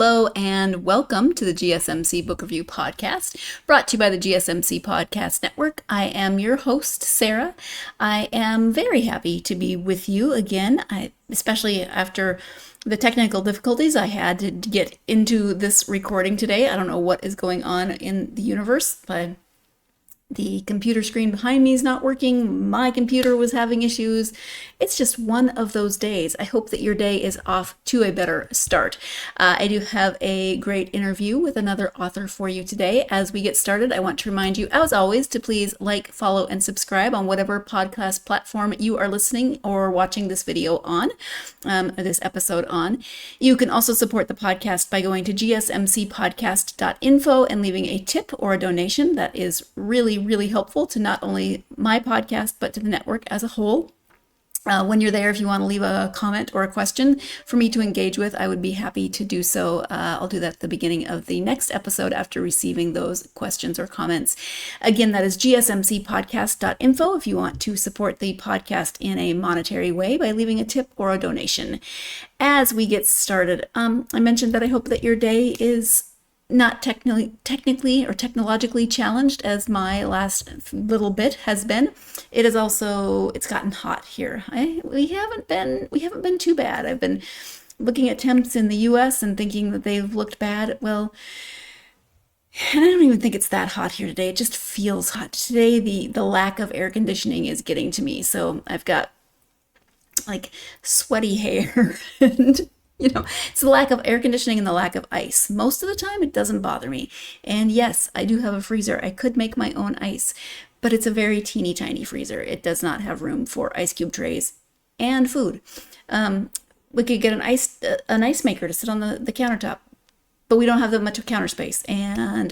Hello and welcome to the GSMC Book Review Podcast, brought to you by the GSMC Podcast Network. I am your host, Sarah. I am very happy to be with you again, especially after the technical difficulties I had to get into this recording today. I don't know what is going on in the universe, but the computer screen behind me is not working. My computer was having issues. It's just one of those days. I hope that your day is off to a better start. I do have a great interview with another author for you today. As we get started, I want to remind you, as always, to please like, follow, and subscribe on whatever podcast platform you are listening or watching this video on, this episode on. You can also support the podcast by going to gsmcpodcast.info and leaving a tip or a donation. That is really helpful to not only my podcast, but to the network as a whole. When you're there, if you want to leave a comment or a question for me to engage with, I would be happy to do so. I'll do that at the beginning of the next episode after receiving those questions or comments. Again, that is gsmcpodcast.info if you want to support the podcast in a monetary way by leaving a tip or a donation. As we get started, I mentioned that I hope that your day is not technically or technologically challenged as my last little bit has been. It's gotten hot here. We haven't been too bad. I've been looking at temps in the US and thinking that they've looked bad. Well, and I don't even think it's that hot here today. It just feels hot. Today the lack of air conditioning is getting to me. So I've got like sweaty hair and it's the lack of air conditioning and the lack of ice. Most of the time, it doesn't bother me. And yes, I do have a freezer. I could make my own ice, but it's a very teeny tiny freezer. It does not have room for ice cube trays and food. We could get an ice maker to sit on the countertop, but we don't have that much of counter space, and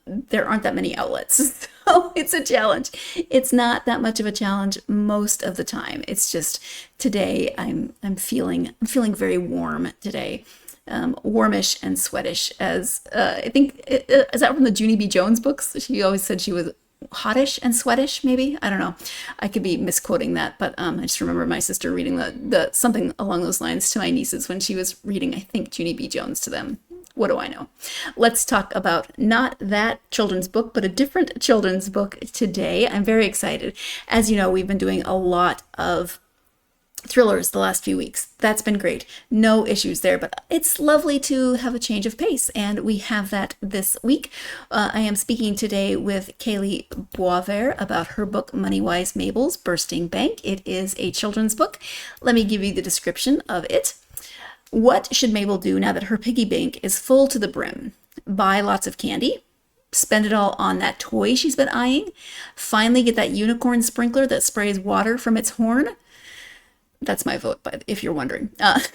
there aren't that many outlets. So it's a challenge. It's not that much of a challenge most of the time. It's just today I'm feeling very warm today, warmish and sweatish. As I think is that from the Junie B. Jones books? She always said she was hottish and sweatish. Maybe, I don't know. I could be misquoting that, but I just remember my sister reading the something along those lines to my nieces when she was reading, I think, Junie B. Jones to them. What do I know? Let's talk about not that children's book, but a different children's book today. I'm very excited. As you know, we've been doing a lot of thrillers the last few weeks. That's been great. No issues there, but it's lovely to have a change of pace, and we have that this week. I am speaking today with Kalee Boisvert about her book, MoneyWise Mabel's Bursting Bank. It is a children's book. Let me give you the description of it. What should Mabel do now that her piggy bank is full to the brim? Buy lots of candy? Spend it all on that toy she's been eyeing? Finally get that unicorn sprinkler that sprays water from its horn? That's my vote, if you're wondering. But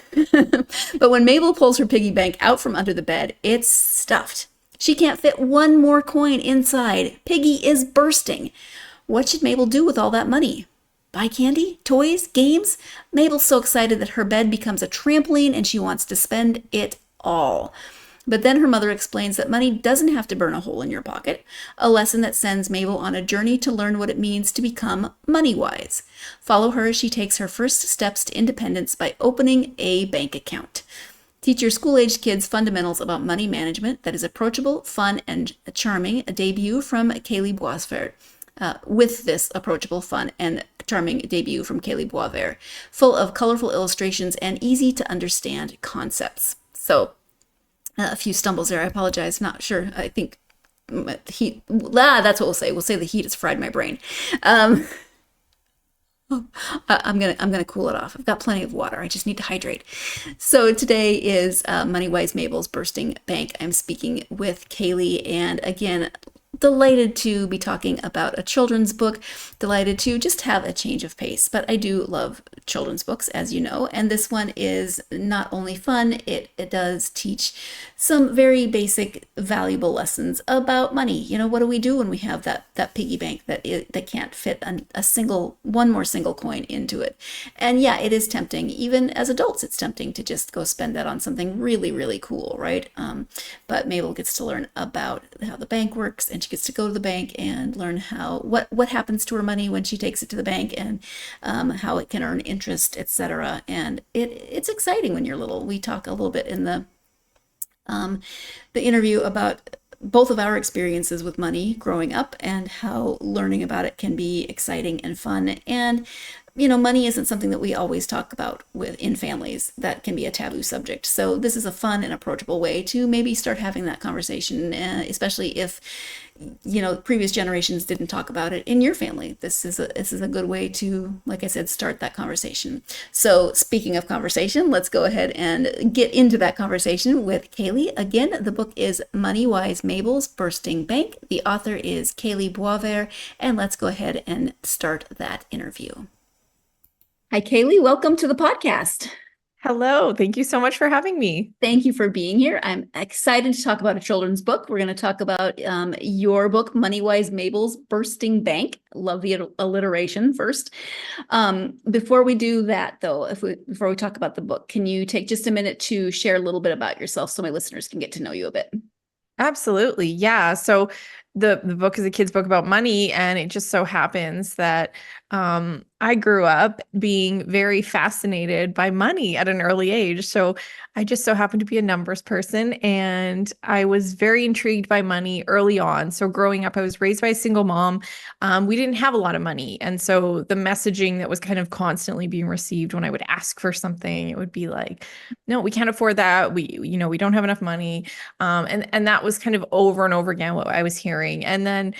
when Mabel pulls her piggy bank out from under the bed, it's stuffed. She can't fit one more coin inside. Piggy is bursting. What should Mabel do with all that money? Buy candy, toys, games? Mabel's so excited that her bed becomes a trampoline and she wants to spend it all. But then her mother explains that money doesn't have to burn a hole in your pocket, a lesson that sends Mabel on a journey to learn what it means to become money-wise. Follow her as she takes her first steps to independence by opening a bank account. Teach your school-aged kids fundamentals about money management that is approachable, fun, and charming, a debut from Kalee Boisvert. With this approachable, fun, and charming debut from Kalee Boisvert, full of colorful illustrations and easy to understand concepts. So, a few stumbles there. I apologize. Not sure. I think heat. That's what we'll say. We'll say the heat has fried my brain. I'm gonna cool it off. I've got plenty of water. I just need to hydrate. So today is MoneyWise Mabel's Bursting Bank. I'm speaking with Kalee, and again, delighted to be talking about a children's book, delighted to just have a change of pace. But I do love children's books, as you know, and this one is not only fun, it does teach some very basic, valuable lessons about money. What do we do when we have that piggy bank that can't fit one more single coin into it? And yeah, it is tempting. Even as adults, it's tempting to just go spend that on something really, really cool, right? But Mabel gets to learn about how the bank works, and she gets to go to the bank and learn what happens to her money when she takes it to the bank, and how it can earn interest, etc. And it's exciting when you're little. We talk a little bit in the the interview about both of our experiences with money growing up and how learning about it can be exciting and fun. And money isn't something that we always talk about in families. That can be a taboo subject. So this is a fun and approachable way to maybe start having that conversation, especially if previous generations didn't talk about it in your family. This is a good way to, like I said, start that conversation. So speaking of conversation, let's go ahead and get into that conversation with Kalee. Again, the book is MoneyWise Mabel's Bursting Bank. The author is Kalee Boisvert, and let's go ahead and start that interview. Hi, Kalee. Welcome to the podcast. Hello. Thank you so much for having me. Thank you for being here. I'm excited to talk about a children's book. We're going to talk about your book, MoneyWise Mabel's Bursting Bank. Love the alliteration first. Before we do that, though, before we talk about the book, can you take just a minute to share a little bit about yourself so my listeners can get to know you a bit? Absolutely. Yeah. So the book is a kid's book about money, and it just so happens that I grew up being very fascinated by money at an early age. So I just so happened to be a numbers person, and I was very intrigued by money early on. So growing up, I was raised by a single mom. We didn't have a lot of money. And so the messaging that was kind of constantly being received when I would ask for something, it would be like, no, we can't afford that. We don't have enough money. And that was kind of over and over again what I was hearing. And then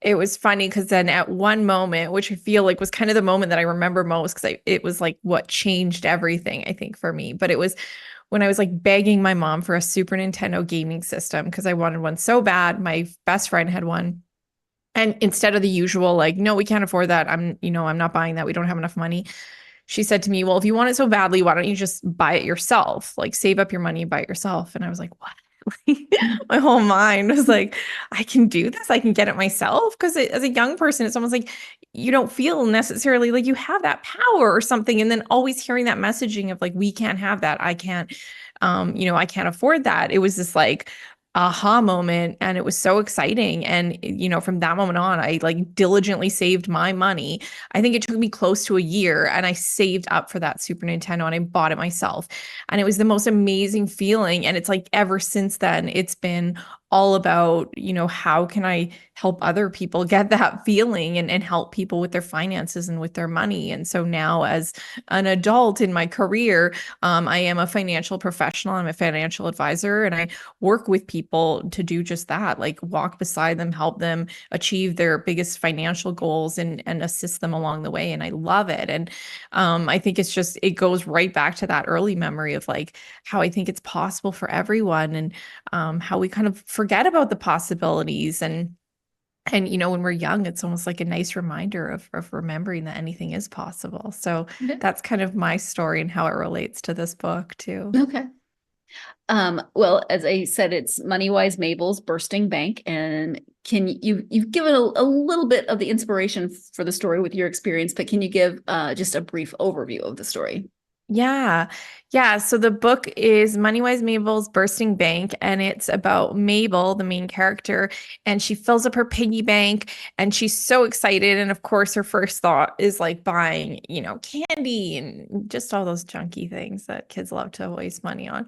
it was funny because then at one moment, which I feel like was kind of the moment that I remember most, because it was like what changed everything, I think, for me. But it was when I was like begging my mom for a Super Nintendo gaming system because I wanted one so bad. My best friend had one. And instead of the usual, like, no, we can't afford that. I'm not buying that. We don't have enough money. She said to me, well, if you want it so badly, why don't you just buy it yourself? Like save up your money and buy it yourself. And I was like, what? My whole mind was like, I can do this. I can get it myself. Because as a young person, it's almost like you don't feel necessarily like you have that power or something. And then always hearing that messaging of like, we can't have that. I can't, I can't afford that. It was this like aha moment, and it was so exciting. And from that moment on, I like diligently saved my money. I think it took me close to a year, and I saved up for that Super Nintendo, and I bought it myself, and it was the most amazing feeling. And it's like ever since then, it's been all about, how can I help other people get that feeling and help people with their finances and with their money. And so now as an adult in my career, I am a financial professional. I'm a financial advisor, and I work with people to do just that, like walk beside them, help them achieve their biggest financial goals and assist them along the way. And I love it. And I think it goes right back to that early memory of like how I think it's possible for everyone, and how we kind of forget about the possibilities. And when we're young, it's almost like a nice reminder of remembering that anything is possible. So that's kind of my story and how it relates to this book too. Okay. Well, as I said, it's MoneyWise Mabel's Bursting Bank, and you've given a little bit of the inspiration for the story with your experience, but can you give just a brief overview of the story? Yeah. Yeah. So the book is MoneyWise Mabel's Bursting Bank, and it's about Mabel, the main character, and she fills up her piggy bank, and she's so excited. And of course, her first thought is like buying, candy and just all those junky things that kids love to waste money on.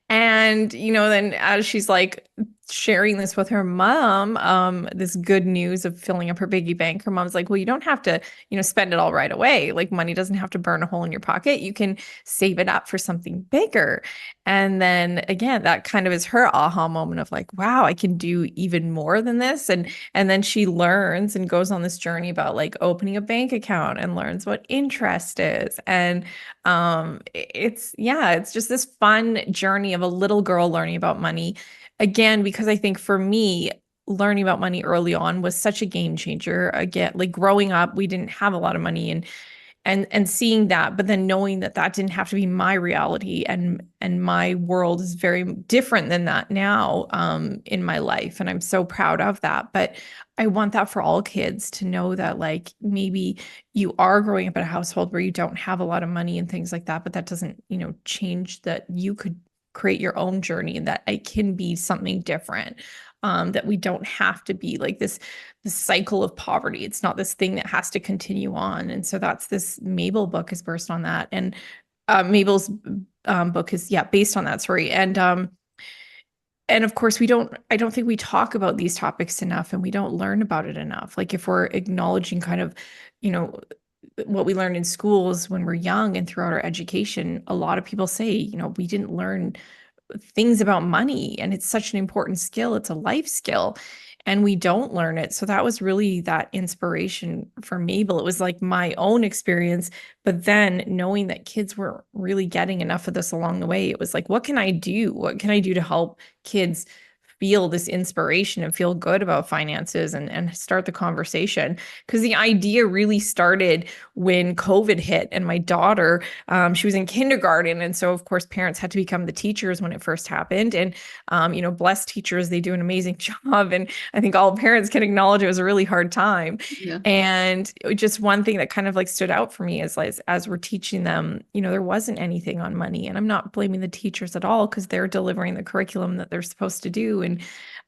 And, then as she's like sharing this with her mom, this good news of filling up her piggy bank, her mom's like, well, you don't have to, spend it all right away. Like money doesn't have to burn a hole in your pocket. You can save it up for something bigger. And then again, that kind of is her aha moment of like, wow, I can do even more than this. And then she learns and goes on this journey about like opening a bank account and learns what interest is. And it's just this fun journey of a little girl learning about money. Again, because I think for me, learning about money early on was such a game changer. Again, like growing up, we didn't have a lot of money, and seeing that, but then knowing that didn't have to be my reality, and my world is very different than that now in my life, and I'm so proud of that. But I want that for all kids to know that like maybe you are growing up in a household where you don't have a lot of money and things like that, but that doesn't change that you could create your own journey, and that it can be something different. That we don't have to be like this cycle of poverty. It's not this thing that has to continue on. And so that's this Mabel book is based on that. And Mabel's book is based on that story. And And of course, I don't think we talk about these topics enough, and we don't learn about it enough. Like if we're acknowledging kind of, you know, what we learned in schools when we're young and throughout our education, a lot of people say, we didn't learn things about money, and it's such an important skill. It's a life skill, and we don't learn it. So that was really that inspiration for Mabel. It was like my own experience, but then knowing that kids were really getting enough of this along the way, it was like, what can I do? What can I do to help kids feel this inspiration and feel good about finances and start the conversation? Because the idea really started when COVID hit, and my daughter, she was in kindergarten. And so of course parents had to become the teachers when it first happened. And, bless teachers, they do an amazing job. And I think all parents can acknowledge it was a really hard time. Yeah. And just one thing that kind of like stood out for me is like, as we're teaching them, there wasn't anything on money. And I'm not blaming the teachers at all, because they're delivering the curriculum that they're supposed to do. And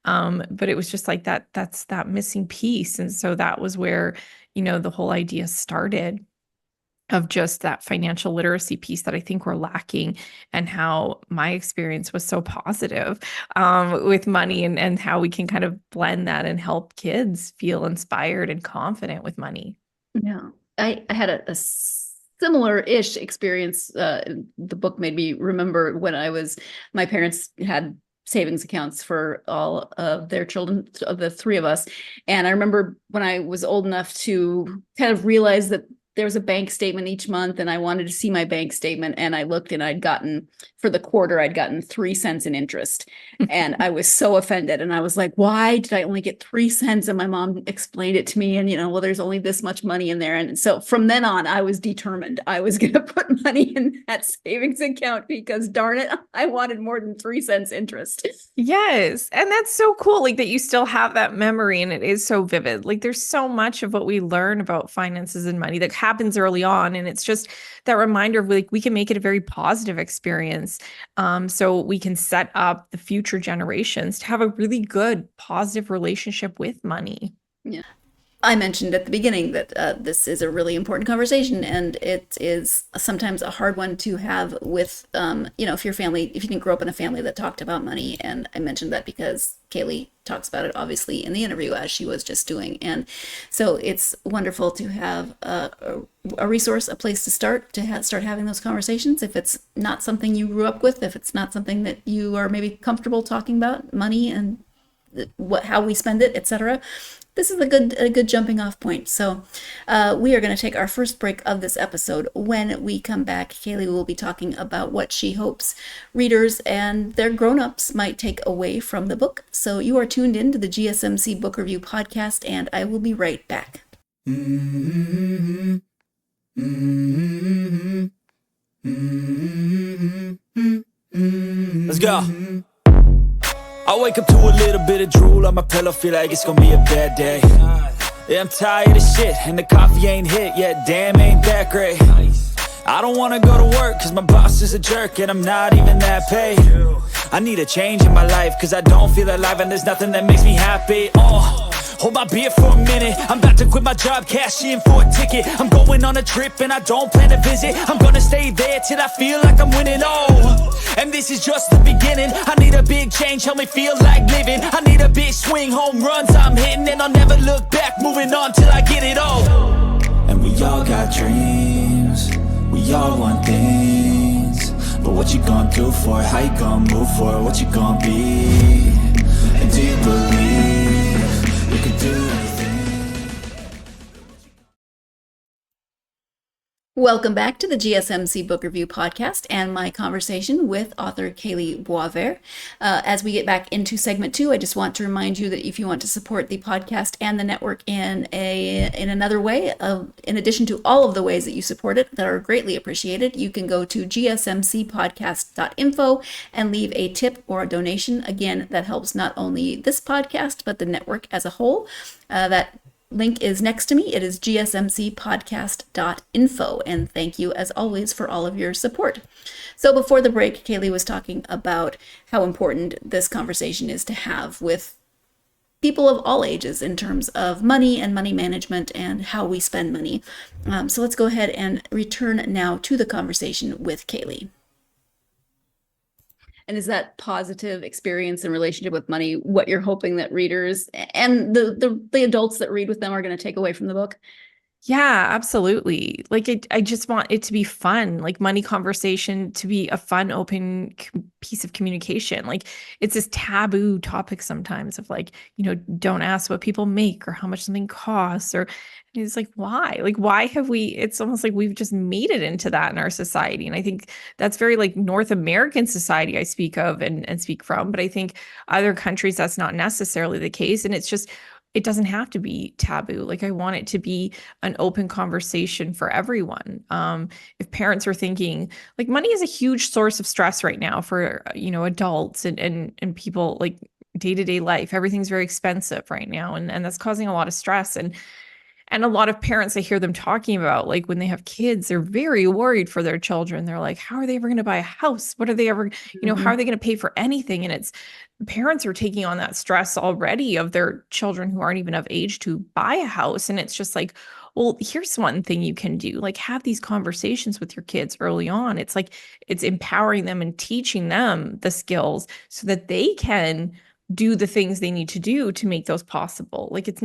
but it was just like that's that missing piece. And so that was where, the whole idea started, of just that financial literacy piece that I think we're lacking, and how my experience was so positive with money, and how we can kind of blend that and help kids feel inspired and confident with money. Yeah. I had a similar-ish experience. The book made me remember when my parents had savings accounts for all of their children, of the three of us. And I remember when I was old enough to kind of realize that there was a bank statement each month, and I wanted to see my bank statement, and I looked, and for the quarter, I'd gotten 3 cents in interest. And I was so offended. And I was like, why did I only get 3 cents? And my mom explained it to me, and, well, there's only this much money in there. And so from then on, I was determined I was going to put money in that savings account, because darn it, I wanted more than 3 cents interest. Yes. And that's so cool. Like that you still have that memory, and it is so vivid. Like there's so much of what we learn about finances and money that happens early on. And it's just that reminder of like, we can make it a very positive experience. So we can set up the future generations to have a really good, positive relationship with money. Yeah. I mentioned at the beginning that this is a really important conversation, and it is sometimes a hard one to have with, if you didn't grow up in a family that talked about money. And I mentioned that because Kalee talks about it, obviously, in the interview, as she was just doing. And so it's wonderful to have a resource, a place to start having those conversations. If it's not something you grew up with, if it's not something that you are maybe comfortable talking about, money and how we spend it, etc., this is a good jumping off point. So we are going to take our first break of this episode. When we come back, Kalee will be talking about what she hopes readers and their grown-ups might take away from the book. So you are tuned in to the GSMC Book Review Podcast, and I will be right back. Let's go. I wake up to a little bit of drool on my pillow, feel like it's gonna be a bad day. Yeah, I'm tired of shit, and the coffee ain't hit yet, damn, ain't that great. I don't wanna go to work, cause my boss is a jerk, and I'm not even that paid. I need a change in my life, cause I don't feel alive, and there's nothing that makes me happy. Hold my beer for a minute, I'm about to quit my job, cash in for a ticket. I'm going on a trip and I don't plan to visit. I'm gonna stay there till I feel like I'm winning, and this is just the beginning. I need a big change, help me feel like living. I need a big swing, home runs I'm hitting, and I'll never look back, moving on till I get it all. And we all got dreams, we all want things, but what you gonna do for it? How you gonna move for it? What you gonna be? And do you believe you can do anything? Welcome back to the GSMC Book Review Podcast and my conversation with author Kalee Boisvert. As we get back into segment 2, I just want to remind you that if you want to support the podcast and the network in another way, in addition to all of the ways that you support it that are greatly appreciated, you can go to gsmcpodcast.info and leave a tip or a donation. Again, that helps not only this podcast, but the network as a whole. That link is next to me. It is gsmcpodcast.info. And thank you, as always, for all of your support. So before the break, Kalee was talking about how important this conversation is to have with people of all ages in terms of money and money management and how we spend money. So let's go ahead and return now to the conversation with Kalee. And is that positive experience and relationship with money what you're hoping that readers and the adults that read with them are going to take away from the book? Yeah, absolutely. Like I just want it to be fun, like money conversation to be a fun, open piece of communication. Like it's this taboo topic sometimes of like, don't ask what people make or how much something costs, or and it's like, why? Like, why have we, it's almost like we've just made it into that in our society. And I think that's very like North American society I speak of and speak from, but I think other countries that's not necessarily the case. And it's just, it doesn't have to be taboo. Like I want it to be an open conversation for everyone. If parents are thinking like money is a huge source of stress right now for, adults and people like day-to-day life, everything's very expensive right now. And that's causing a lot of stress. And a lot of parents, I hear them talking about like when they have kids, they're very worried for their children. They're like, how are they ever going to buy a house? What are they ever, how are they going to pay for anything? And it's parents are taking on that stress already of their children who aren't even of age to buy a house. And it's just like, well, here's one thing you can do, like have these conversations with your kids early on. It's like, it's empowering them and teaching them the skills so that they can do the things they need to do to make those possible. Like it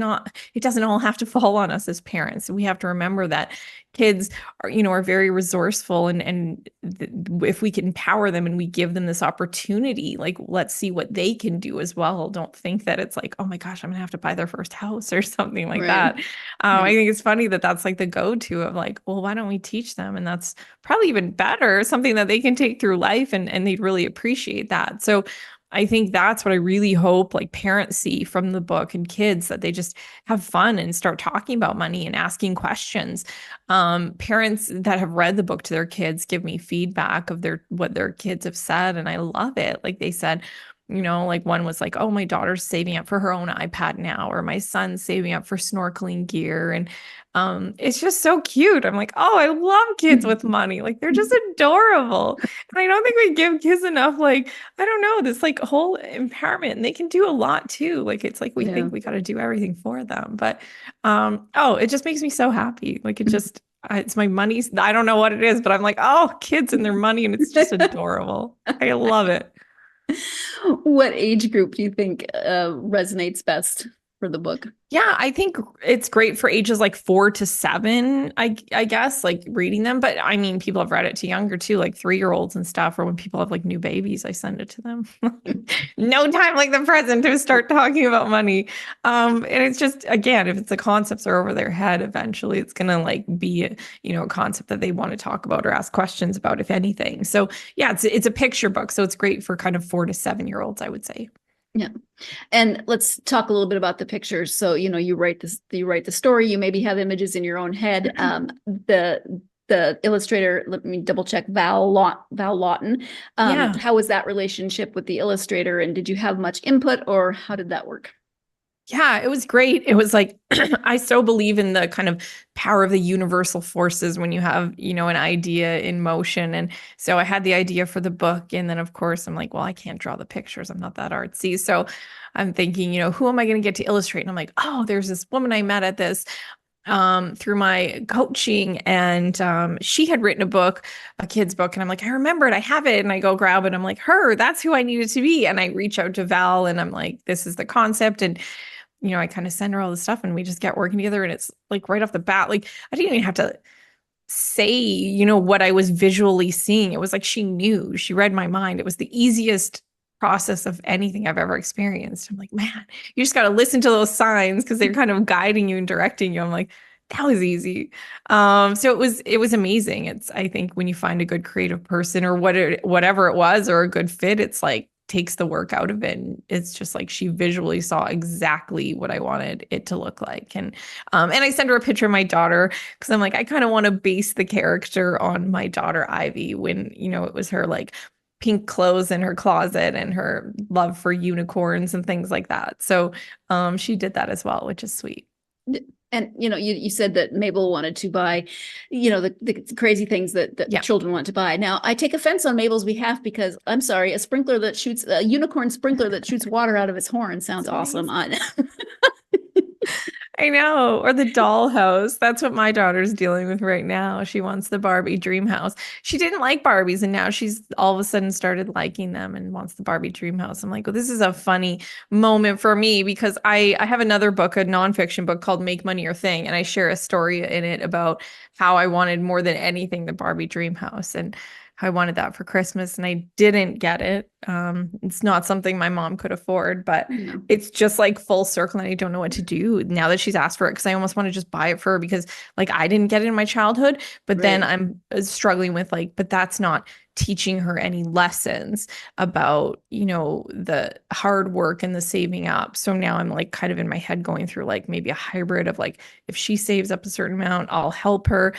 doesn't all have to fall on us as parents. We have to remember that kids are very resourceful and if we can empower them and we give them this opportunity, like let's see what they can do as well. Don't think that it's like, oh my gosh, I'm gonna have to buy their first house or something like that. I think it's funny that that's like the go-to of like, well, why don't we teach them? And that's probably even better, something that they can take through life and they'd really appreciate that. So I think that's what I really hope like parents see from the book and kids, that they just have fun and start talking about money and asking questions. Parents that have read the book to their kids give me feedback of what their kids have said. And I love it. Like they said, like one was like, oh, my daughter's saving up for her own iPad now, or my son's saving up for snorkeling gear. And it's just so cute. I'm like, oh, I love kids with money. Like they're just adorable. And I don't think we give kids enough, like, I don't know, this like whole empowerment. And they can do a lot too. Like it's like we think we got to do everything for them. But it just makes me so happy. Like it's my money. I don't know what it is, but I'm like, oh, kids and their money. And it's just adorable. I love it. What age group do you think resonates best for the book? Yeah, I think it's great for ages like 4 to 7, I guess, like reading them. But I mean, people have read it to younger too, like 3-year-olds and stuff, or when people have like new babies, I send it to them. No time like the present to start talking about money. And it's just, again, if the concepts are over their head, eventually it's going to like be, a concept that they want to talk about or ask questions about, if anything. So yeah, it's a picture book. So it's great for kind of 4 to 7-year-olds, I would say. Yeah. And let's talk a little bit about the pictures. So, you write the story, you maybe have images in your own head. The illustrator, let me double check, Val Lawton. How was that relationship with the illustrator, and did you have much input, or how did that work? Yeah, it was great. It was like, I so believe in the kind of power of the universal forces when you have, an idea in motion. And so I had the idea for the book. And then of course I'm like, well, I can't draw the pictures. I'm not that artsy. So I'm thinking, who am I going to get to illustrate? And I'm like, oh, there's this woman I met at this through my coaching, and she had written a book, a kid's book, and I'm like, I remember it, I have it, and I go grab it. I'm like, that's who I needed to be. And I reach out to Val, and I'm like, this is the concept, and I kind of send her all the stuff, and we just get working together. And it's like right off the bat, like I didn't even have to say, what I was visually seeing. It was like she knew, she read my mind. It was the easiest process of anything I've ever experienced. I'm like, man, you just got to listen to those signs because they're kind of guiding you and directing you. I'm like, that was easy. So it was amazing. It's, I think when you find a good creative person or whatever it was, or a good fit, it's like takes the work out of it. And it's just like she visually saw exactly what I wanted it to look like. And I sent her a picture of my daughter because I'm like, I kind of want to base the character on my daughter Ivy, when, it was her like pink clothes in her closet and her love for unicorns and things like that. So she did that as well, which is sweet. And, you said that Mabel wanted to buy, the crazy things that children want to buy. Now, I take offense on Mabel's behalf because, I'm sorry, a unicorn sprinkler that shoots water out of its horn sounds awesome. I know. Or the dollhouse. That's what my daughter's dealing with right now. She wants the Barbie dream house. She didn't like Barbies, and now she's all of a sudden started liking them and wants the Barbie dream house. I'm like, well, this is a funny moment for me because I have another book, a nonfiction book called Make Money Your Thing, and I share a story in it about how I wanted more than anything the Barbie dream house. And I wanted that for Christmas and I didn't get it. It's not something my mom could afford, but it's just like full circle and I don't know what to do now that she's asked for it because I almost want to just buy it for her because like I didn't get it in my childhood, but then I'm struggling with like, but that's not teaching her any lessons about, you know, the hard work and the saving up. So now I'm like kind of in my head going through like maybe a hybrid of like, if she saves up a certain amount, I'll help her.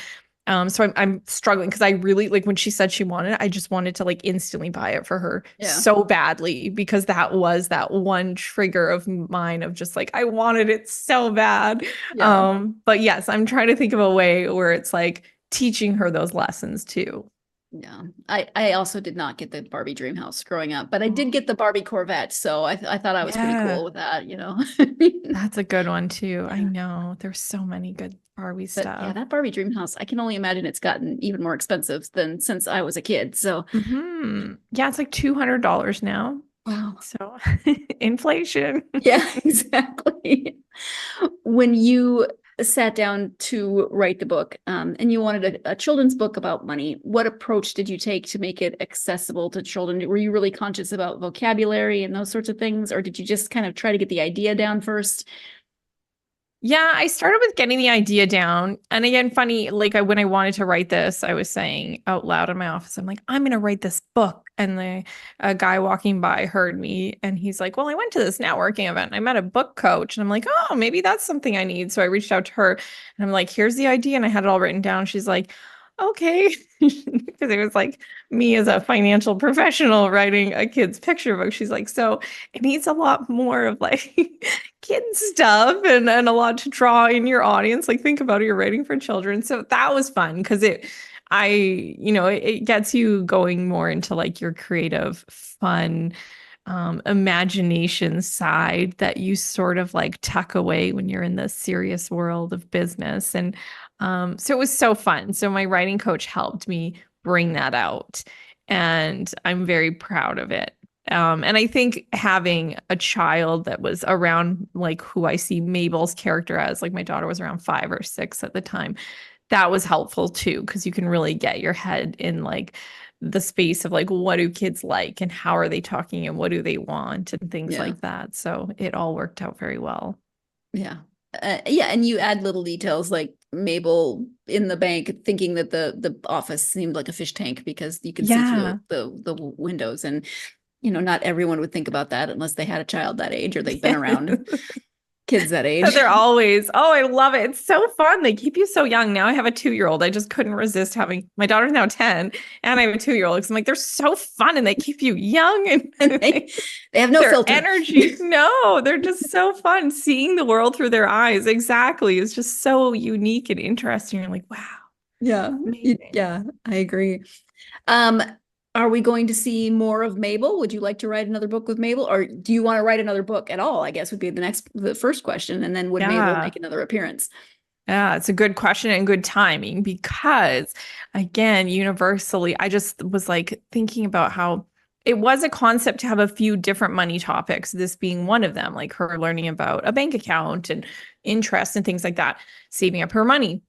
So I'm struggling because I really like when she said she wanted it, I just wanted to like instantly buy it for her so badly because that was that one trigger of mine of just like, I wanted it so bad. But yes, I'm trying to think of a way where it's like teaching her those lessons too. Yeah, I also did not get the Barbie dream house growing up, but I did get the Barbie Corvette. So I thought I was pretty cool with that, you know. That's a good one too. I know there's so many good Barbie But stuff. yeah, that Barbie dream house, I can only imagine it's gotten even more expensive than since I was a kid. So yeah, it's like $200 now. wow. So inflation. Yeah, exactly. When you sat down to write the book and you wanted a children's book about money, what approach did you take to make it accessible to children? Were you really conscious about vocabulary and those sorts of things? Or did you just kind of try to get the idea down first? Yeah, I started with getting the idea down. And again, funny, like when I wanted to write this, I was saying out loud in my office, I'm like, I'm going to write this book. And a guy walking by heard me and he's like, well, I went to this networking event. I met a book coach. And I'm like, oh, maybe that's something I need. So I reached out to her and I'm like, here's the idea. And I had it all written down. She's like, okay. Because it was like me as a financial professional writing a kid's picture book. She's like, so it needs a lot more of like kid stuff and a lot to draw in your audience. Like think about it, you're writing for children. So that was fun because it gets you going more into like your creative, fun, imagination side that you sort of like tuck away when you're in the serious world of business. And so it was so fun. So my writing coach helped me bring that out. And I'm very proud of it. And I think having a child that was around like who I see Mabel's character as, like my daughter was around 5 or 6 at the time, that was helpful too, because you can really get your head in like the space of like, what do kids like and how are they talking and what do they want and things like that. So it all worked out very well. Yeah. And you add little details like Mabel in the bank thinking that the office seemed like a fish tank because you can see through the windows, and you know, not everyone would think about that unless they had a child that age or they've been around kids that age. They're always, oh, I love it. It's so fun. They keep you so young. Now I have a 2-year-old. I just couldn't resist having, my daughter's now 10 and I have a 2-year-old because I'm like, they're so fun and they keep you young and they have no filter. Energy. No, they're just so fun seeing the world through their eyes. Exactly. It's just so unique and interesting. You're like, wow. Yeah. Yeah, I agree. Are we going to see more of Mabel? Would you like to write another book with Mabel, or do you want to write another book at all? I guess would be the first question. And then would Mabel make another appearance? Yeah, it's a good question and good timing because again, universally, I just was like thinking about how it was a concept to have a few different money topics, this being one of them, like her learning about a bank account and interest and things like that, saving up her money.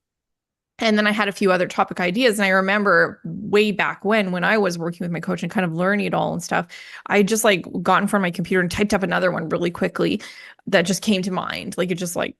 And then I had a few other topic ideas. And I remember way back when I was working with my coach and kind of learning it all and stuff, I just like got in front of my computer and typed up another one really quickly that just came to mind. Like it just like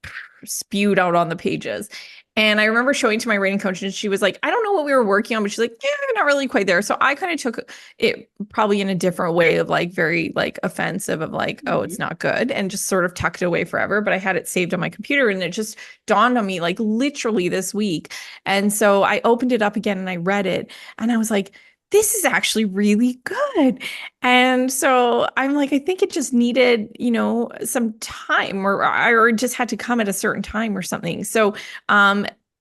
spewed out on the pages. And I remember showing to my writing coach and she was like, I don't know what we were working on, but she's like, yeah, not really quite there. So I kind of took it probably in a different way of like very like offensive of like, oh, it's not good, and just sort of tucked it away forever. But I had it saved on my computer and it just dawned on me like literally this week. And so I opened it up again and I read it and I was like, this is actually really good. And so I'm like, I think it just needed, you know, some time or just had to come at a certain time or something. So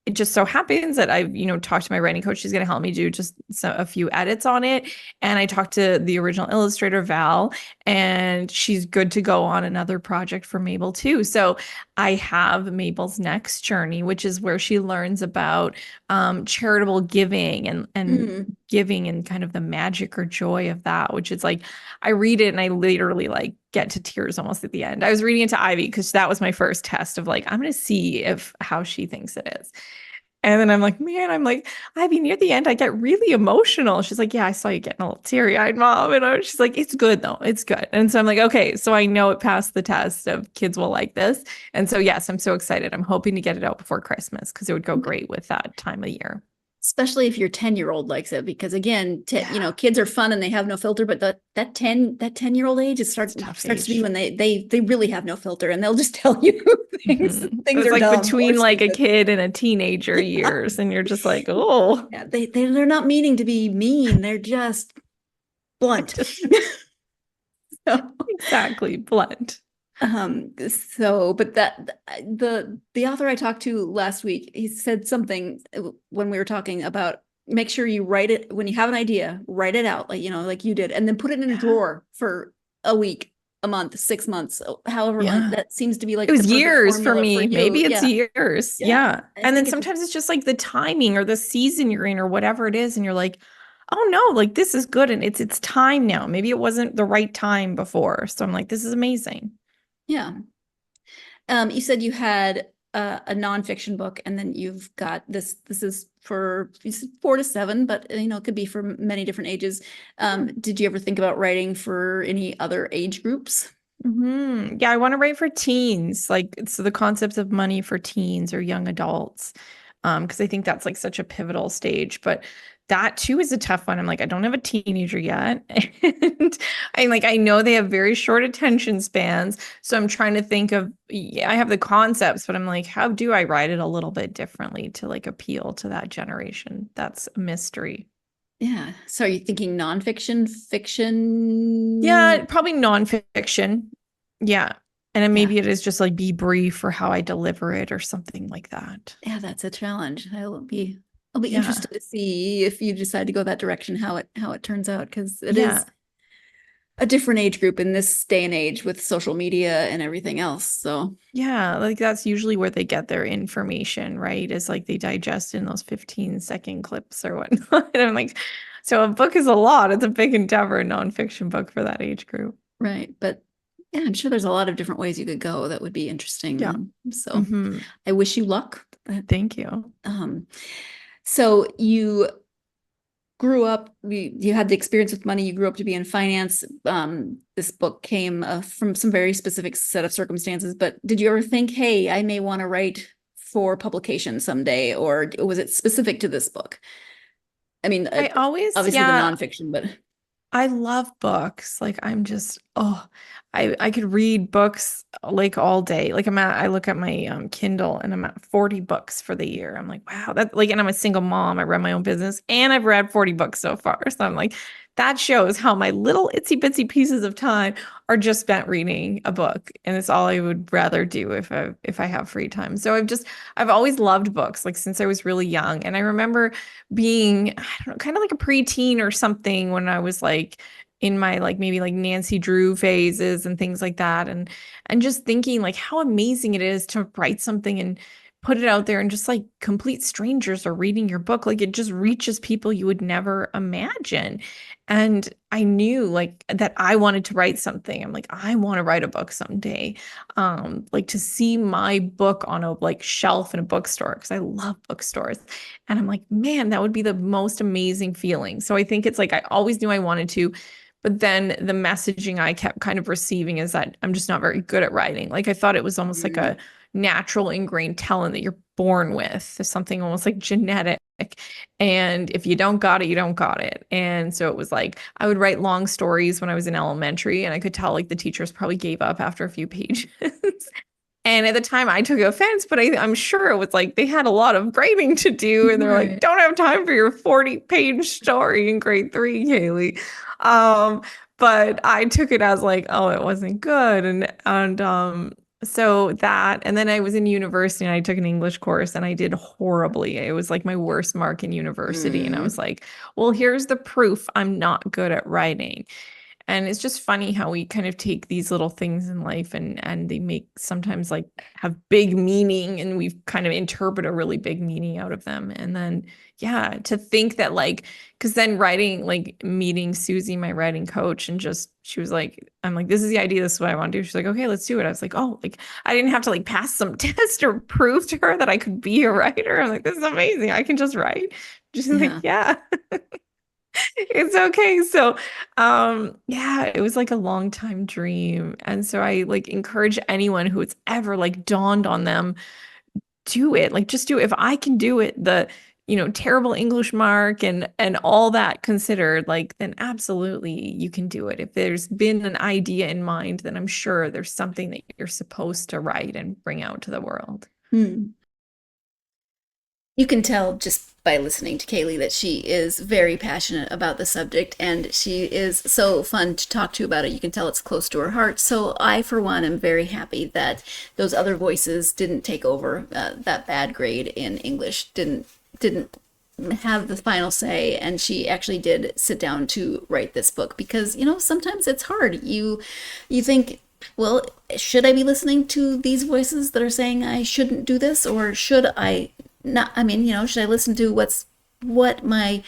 it just so happens that I've, talked to my writing coach. She's going to help me do just a few edits on it. And I talked to the original illustrator, Val, and she's good to go on another project for Mabel too. So I have Mabel's next journey, which is where she learns about charitable giving and giving and kind of the magic or joy of that, which is like, I read it and I literally like get to tears almost at the end. I was reading it to Ivy because that was my first test of like, I'm going to see how she thinks it is. And then I'm like, Ivy, near the end, I get really emotional. She's like, yeah, I saw you getting a little teary-eyed, Mom. And she's like, it's good though. It's good. And so I'm like, okay, so I know it passed the test of kids will like this. And so, yes, I'm so excited. I'm hoping to get it out before Christmas because it would go great with that time of year. Especially if your 10-year-old likes it, because again, kids are fun and they have no filter, but that 10-year-old age, it starts to be when they really have no filter and they'll just tell you things. Things it's are like dumb between like a kid and a teenager years, and you're just like, oh, yeah, they're not meaning to be mean. They're just blunt. Exactly, blunt. But the author I talked to last week, he said something when we were talking about make sure you write it when you have an idea, write it out like you did, and then put it in a drawer for a week, a month, 6 months, however long. That seems to be like it was years for me. Maybe it's years. Yeah. And then sometimes it's just like the timing or the season you're in or whatever it is, and you're like, oh no, like this is good and it's time now. Maybe it wasn't the right time before. So I'm like, this is amazing. Yeah. You said you had a nonfiction book, and then you've got this. This is for 4 to 7, but it could be for many different ages. Did you ever think about writing for any other age groups? Yeah, I want to write for teens, like so the concepts of money for teens or young adults, because I think that's like such a pivotal stage. But that too is a tough one. I'm like, I don't have a teenager yet. And I know they have very short attention spans. So I'm trying to think of, I have the concepts, but I'm like, how do I write it a little bit differently to like appeal to that generation? That's a mystery. Yeah. So are you thinking nonfiction, fiction? Yeah, probably nonfiction. Yeah. And then maybe it is just like be brief for how I deliver it or something like that. Yeah, that's a challenge. I'll be interested to see if you decide to go that direction, how it turns out, because it is a different age group in this day and age with social media and everything else. So yeah, like that's usually where they get their information, right? Is like they digest in those 15-second clips or whatnot. And I'm like, so a book is a lot. It's a big endeavor, a nonfiction book for that age group. Right. But yeah, I'm sure there's a lot of different ways you could go that would be interesting. Yeah. So I wish you luck. Thank you. So you grew up, you had the experience with money, you grew up to be in finance. This book came from some very specific set of circumstances, but did you ever think, hey, I may want to write for publication someday, or was it specific to this book? I mean, I always, obviously the nonfiction, but I love books. Like I'm just, I could read books like all day. Like I look at my Kindle and I'm at 40 books for the year. I'm like, wow, that like, and I'm a single mom. I run my own business and I've read 40 books so far. So I'm like, that shows how my little itsy bitsy pieces of time are just spent reading a book. And it's all I would rather do if I have free time. So I've always loved books, like since I was really young. And I remember being, I don't know, kind of like a preteen or something when I was like in my like maybe like Nancy Drew phases and things like that. And just thinking like how amazing it is to write something and put it out there and just like complete strangers are reading your book. Like it just reaches people you would never imagine. And I knew like that I wanted to write something. I'm like, I want to write a book someday. Like to see my book on a like shelf in a bookstore, because I love bookstores. And I'm like, man, that would be the most amazing feeling. So I think it's like, I always knew I wanted to. But then the messaging I kept kind of receiving is that I'm just not very good at writing. Like I thought it was almost like a natural ingrained talent that you're born with. There's something almost like genetic. And if you don't got it, you don't got it. And so it was like, I would write long stories when I was in elementary, and I could tell like the teachers probably gave up after a few pages. And at the time I took offense, but I'm sure it was like they had a lot of grading to do. And they're like, don't have time for your 40-page story in grade 3, Kalee. But I took it as like, oh, it wasn't good. And So that, and then I was in university and I took an English course and I did horribly. It was like my worst mark in university. And I was like, well, here's the proof I'm not good at writing. And it's just funny how we kind of take these little things in life and they make sometimes like have big meaning, and we kind of interpret a really big meaning out of them. And then, yeah, to think that like, because then writing, like meeting Susie, my writing coach, and just, she was like, I'm like, this is the idea. This is what I want to do. She's like, okay, let's do it. I was like, oh, like I didn't have to like pass some test or prove to her that I could be a writer. I'm like, this is amazing. I can just write. She's like, yeah. It's okay. So, yeah, it was like a long time dream. And so I like encourage anyone who it's ever like dawned on them, do it. Like just do it. If I can do it, the, terrible English mark and all that considered, like, then absolutely you can do it. If there's been an idea in mind, then I'm sure there's something that you're supposed to write and bring out to the world. You can tell just by listening to Kalee that she is very passionate about the subject, and she is so fun to talk to about it. You can tell it's close to her heart. So I, for one, am very happy that those other voices didn't take over. That bad grade in English didn't have the final say, and she actually did sit down to write this book, because sometimes it's hard. You think, well, should I be listening to these voices that are saying I shouldn't do this, or should I not? I mean, should I listen to what my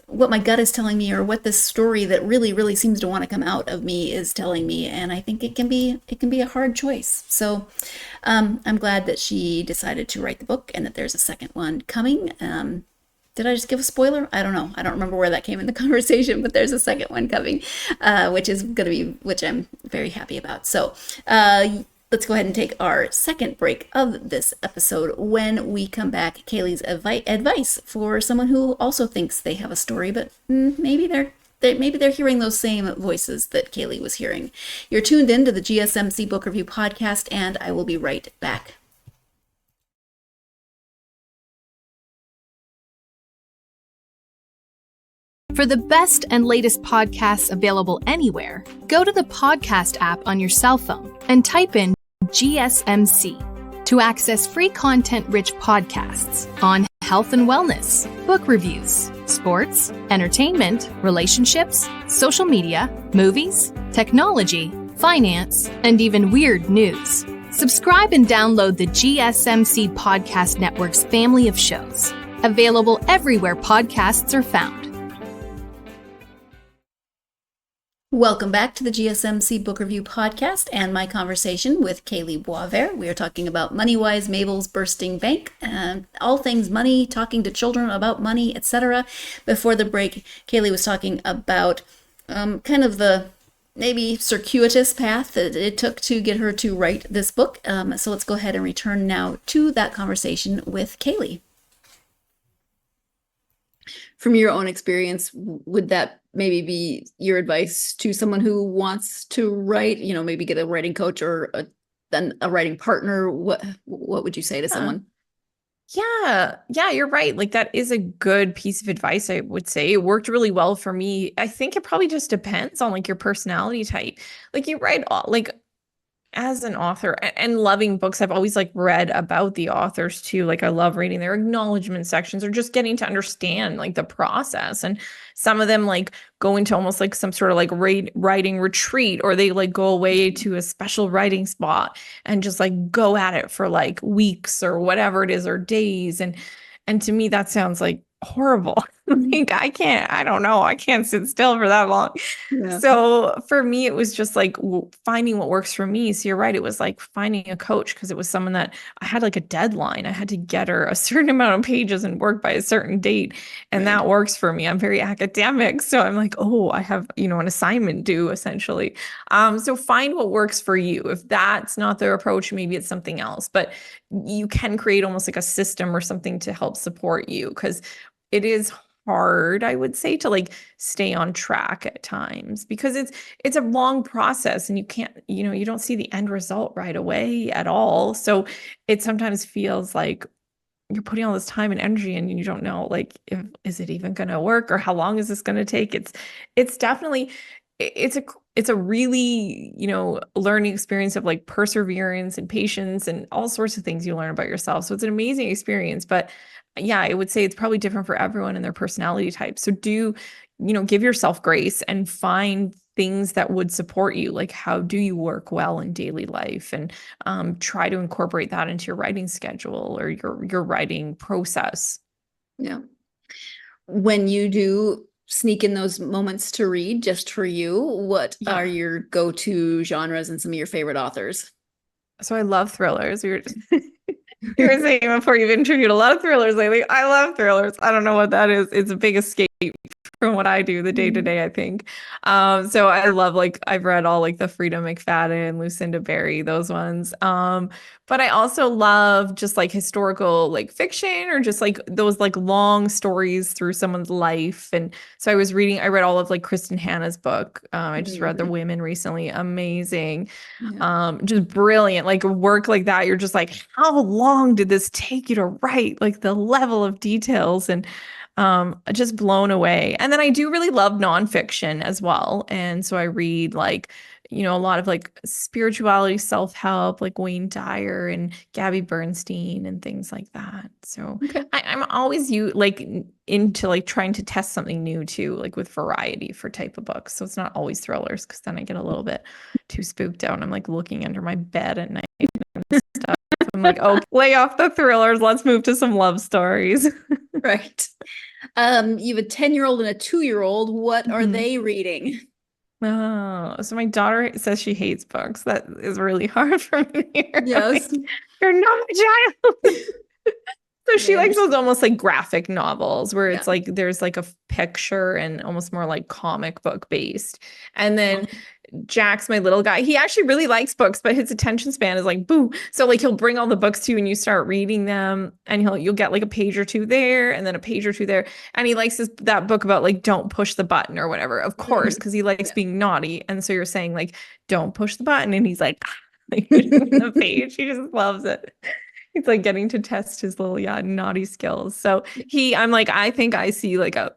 gut is telling me, or what this story that really seems to want to come out of me is telling me? And I think it can be a hard choice. So I'm glad that she decided to write the book, and that there's a second one coming. Did I just give a spoiler? I don't know. I don't remember where that came in the conversation, but there's a second one coming, which I'm very happy about. So let's go ahead and take our second break of this episode. When we come back, Kalee's advice for someone who also thinks they have a story, but maybe they're hearing those same voices that Kalee was hearing. You're tuned in to the GSMC Book Review Podcast, and I will be right back. For the best and latest podcasts available anywhere, go to the podcast app on your cell phone and type in GSMC to access free content-rich podcasts on health and wellness, book reviews, sports, entertainment, relationships, social media, movies, technology, finance, and even weird news. Subscribe and download the GSMC Podcast Network's family of shows, available everywhere podcasts are found. Welcome back to the GSMC Book Review Podcast and my conversation with Kalee Boisvert. We are talking about MoneyWise Mabel's Bursting Bank, and all things money, talking to children about money, etc. Before the break, Kalee was talking about kind of the maybe circuitous path that it took to get her to write this book. So let's go ahead and return now to that conversation with Kalee. From your own experience, would that maybe be your advice to someone who wants to write, maybe get a writing coach or then a writing partner? What would you say to someone? Yeah, you're right. Like that is a good piece of advice, I would say. It worked really well for me. I think it probably just depends on like your personality type. Like you write like as an author and loving books, I've always like read about the authors too. Like I love reading their acknowledgement sections or just getting to understand like the process. And some of them like go into almost like some sort of like writing retreat, or they like go away to a special writing spot and just like go at it for like weeks or whatever it is, or days. And to me, that sounds like horrible. Like I can't sit still for that long. Yeah. So for me, it was just like finding what works for me. So you're right. It was like finding a coach, because it was someone that I had like a deadline. I had to get her a certain amount of pages and work by a certain date. And that works for me. I'm very academic. So I'm like, I have, an assignment due essentially. So find what works for you. If that's not their approach, maybe it's something else, but you can create almost like a system or something to help support you, because it is hard, I would say, to like stay on track at times, because it's a long process and you can't, you don't see the end result right away at all. So it sometimes feels like you're putting all this time and energy in, and you don't know, like, is it even going to work, or how long is this going to take? It's definitely, it's a really, learning experience of like perseverance and patience and all sorts of things you learn about yourself. So it's an amazing experience. But yeah, I would say it's probably different for everyone and their personality type. So give yourself grace and find things that would support you. Like, how do you work well in daily life? And try to incorporate that into your writing schedule or your writing process. Yeah. When you do sneak in those moments to read just for you, what are your go-to genres and some of your favorite authors? So I love thrillers. You were saying before you've interviewed a lot of thrillers lately. I love thrillers. I don't know what that is. It's a big escape from what I do the day to day, I think. So I love, like, I've read all like the Frida McFadden, Lucinda Berry, those ones. But I also love just like historical like fiction or just like those like long stories through someone's life. And so I read all of like Kristen Hanna's book. I just read The Women recently. Amazing. Yeah. Just brilliant. Like work like that. You're just like, how long did this take you to write? Like the level of details and just blown away. And then I do really love nonfiction as well. And so I read like, a lot of like spirituality, self-help, like Wayne Dyer and Gabby Bernstein and things like that. So I'm always into like trying to test something new too, like with variety for type of books. So it's not always thrillers, because then I get a little bit too spooked out. I'm like looking under my bed at night and stuff. I'm like, oh, lay off the thrillers. Let's move to some love stories. Right. You have a 10-year-old and a 2-year-old. What are they reading? Oh, so my daughter says she hates books. That is really hard for me to hear. Yes. Like, you're not my child. So she likes those almost like graphic novels where it's like there's like a picture and almost more like comic book based. And then Jack's my little guy. He actually really likes books, but his attention span is like boo. So like he'll bring all the books to you and you start reading them and you'll get like a page or two there and then a page or two there. And he likes that book about like don't push the button or whatever, of course, because he likes being naughty. And so you're saying like don't push the button and he's like the page. He just loves it. He's like getting to test his little naughty skills. So I'm like, I think I see like a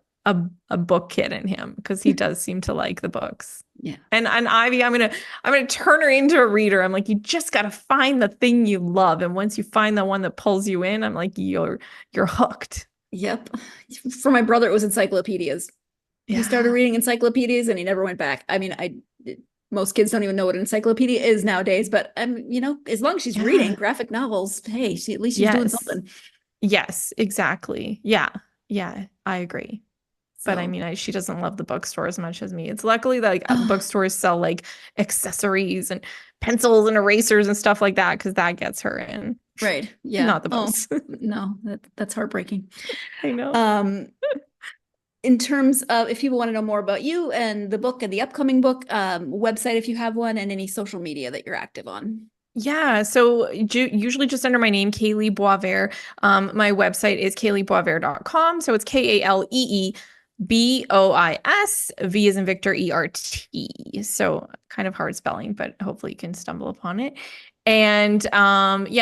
book kid in him because he does seem to like the books. Yeah. And Ivy, I'm gonna turn her into a reader. I'm like, you just gotta find the thing you love. And once you find the one that pulls you in, I'm like, you're hooked. Yep. For my brother, it was encyclopedias. He started reading encyclopedias and he never went back. I mean, most kids don't even know what an encyclopedia is nowadays, but as long as she's reading graphic novels, hey, at least she's doing something. Yes, exactly. Yeah, I agree. But I mean, she doesn't love the bookstore as much as me. It's luckily that like bookstores sell like accessories and pencils and erasers and stuff like that, because that gets her in. Right. Yeah. Not the books. No, that's heartbreaking. I know. In terms of if people want to know more about you and the book and the upcoming book, website if you have one, and any social media that you're active on. Yeah, so usually just under my name, Kalee Boisvert. My website is kaleeboisvert.com. So it's KALEEBOIS, V as in Victor, ERT. So kind of hard spelling, but hopefully you can stumble upon it. And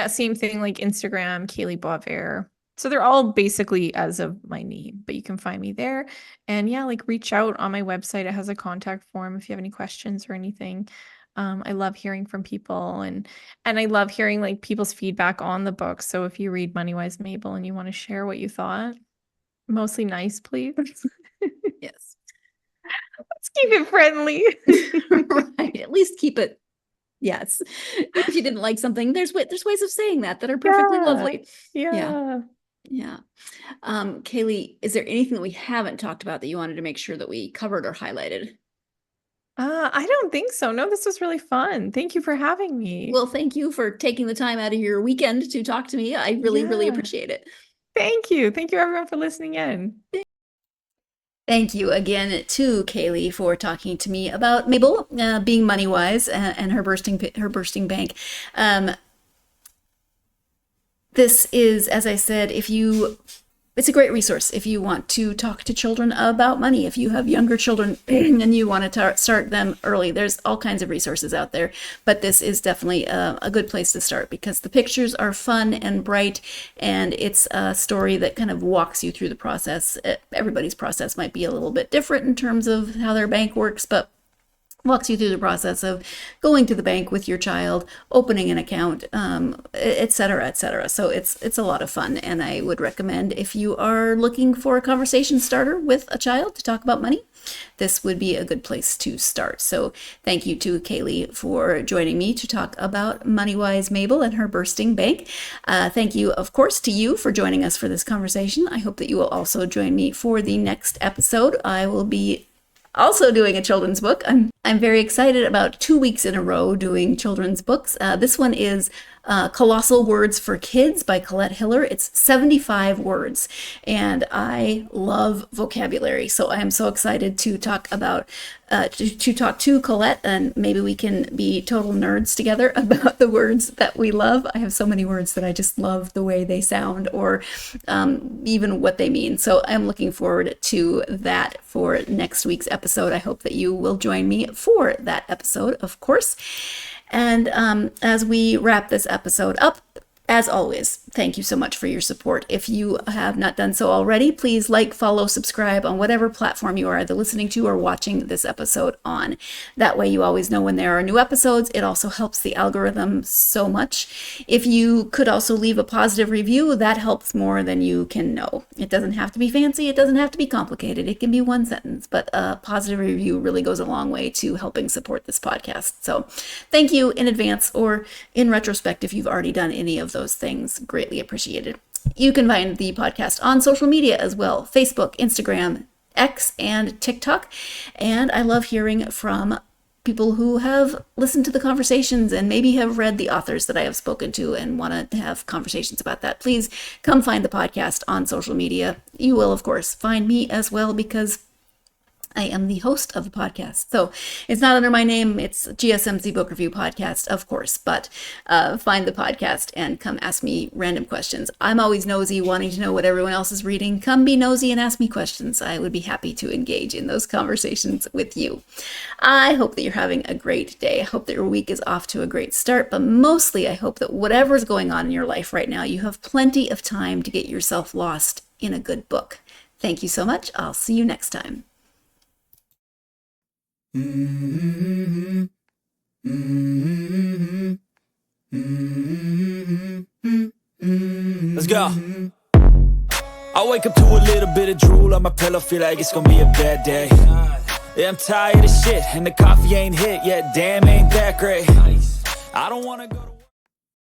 same thing like Instagram, Kalee Boisvert. So they're all basically as of my name, but you can find me there. And like reach out on my website. It has a contact form if you have any questions or anything. I love hearing from people and I love hearing like people's feedback on the book. So if you read MoneyWise Mabel and you want to share what you thought, mostly nice, please. Yes. Let's keep it friendly. Right. At least keep it. Yes. If you didn't like something, there's ways of saying that are perfectly lovely. Yeah. Kalee, is there anything that we haven't talked about that you wanted to make sure that we covered or highlighted? I don't think so. No, this was really fun. Thank you for having me. Well, thank you for taking the time out of your weekend to talk to me. I really appreciate it. Thank you. Thank you everyone for listening in. Thank you again to Kalee for talking to me about Mabel being MoneyWise and her bursting bank. This is, as I said, it's a great resource if you want to talk to children about money. If you have younger children and you want to start them early, there's all kinds of resources out there. But this is definitely a good place to start because the pictures are fun and bright, and it's a story that kind of walks you through the process. Everybody's process might be a little bit different in terms of how their bank works, but walks you through the process of going to the bank with your child, opening an account, et cetera, et cetera. So it's a lot of fun, and I would recommend, if you are looking for a conversation starter with a child to talk about money, this would be a good place to start. So thank you to Kalee for joining me to talk about MoneyWise Mabel and her bursting bank. Thank you, of course, to you for joining us for this conversation. I hope that you will also join me for the next episode. I will be also doing a children's book. I'm very excited about 2 weeks in a row doing children's books. This one is Colossal Words for Kids by Colette Hiller. It's 75 words, and I love vocabulary, so I am so excited to talk about to talk to Colette, and maybe we can be total nerds together about the words that we love. I have so many words that I just love the way they sound, or even what they mean. So I'm looking forward to that for next week's episode. I hope that you will join me for that episode, of course. And as we wrap this episode up, as always, thank you so much for your support. If you have not done so already, please like, follow, subscribe on whatever platform you are either listening to or watching this episode on. That way you always know when there are new episodes. It also helps the algorithm so much. If you could also leave a positive review, that helps more than you can know. It doesn't have to be fancy. It doesn't have to be complicated. It can be one sentence, but a positive review really goes a long way to helping support this podcast. So thank you in advance, or in retrospect if you've already done any of those things. Greatly appreciated. You can find the podcast on social media as well: Facebook, Instagram, X, and TikTok. And I love hearing from people who have listened to the conversations and maybe have read the authors that I have spoken to and want to have conversations about that. Please come find the podcast on social media. You will, of course, find me as well, because I am the host of the podcast. So it's not under my name. It's GSMC Book Review Podcast, of course, but find the podcast and come ask me random questions. I'm always nosy, wanting to know what everyone else is reading. Come be nosy and ask me questions. I would be happy to engage in those conversations with you. I hope that you're having a great day. I hope that your week is off to a great start, but mostly I hope that whatever's going on in your life right now, you have plenty of time to get yourself lost in a good book. Thank you so much. I'll see you next time. Let's go. I wake up to a little bit of drool on my pillow, feel like it's gonna be a bad day. Yeah, I'm tired of shit, and the coffee ain't hit yet, damn, ain't that great. I don't wanna go to